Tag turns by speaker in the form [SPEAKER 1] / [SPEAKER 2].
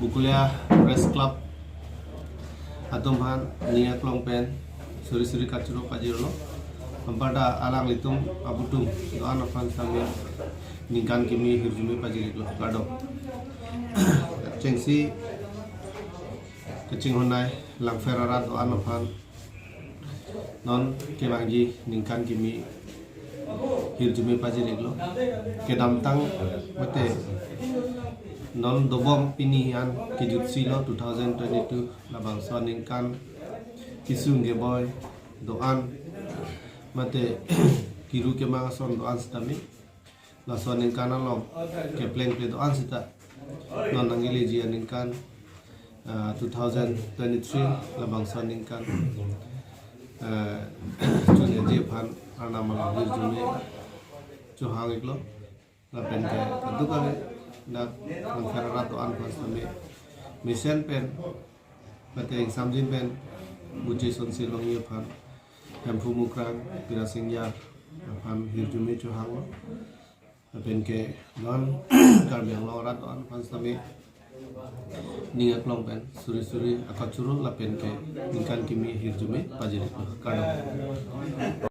[SPEAKER 1] Bukulia Press Club Atomhan Nia Klongpen Suri-suri kacuro pajiro Pempada alang litung abutung doan afan sambil ningkan kimi hirjumi pajiro kado cengsi kecing honai lang ferarat doan afan non kemangi ningkan kimi hirjumi pajiro kedamtang mate non dobom pinihan kejutsilo 2022 labang soningkan kisung geboy doan mate kiru ke mga son doan stami la soningkan alom ke pleng ple doan sita non nangili jianingkan 2023 labang soningkan chunya jepan anama hirjumi chuhang iklo la pen ke dukan nak mengkararat doan kami misen pen mate yang samjin pen buci son silong ye pan empu mukran pira singya pan hirjumi chuhang pen ke don karbiang lorat doan kami ningat long pen suri-suri akacuru la pen ke ningkan kimi hirjumi pajiri kado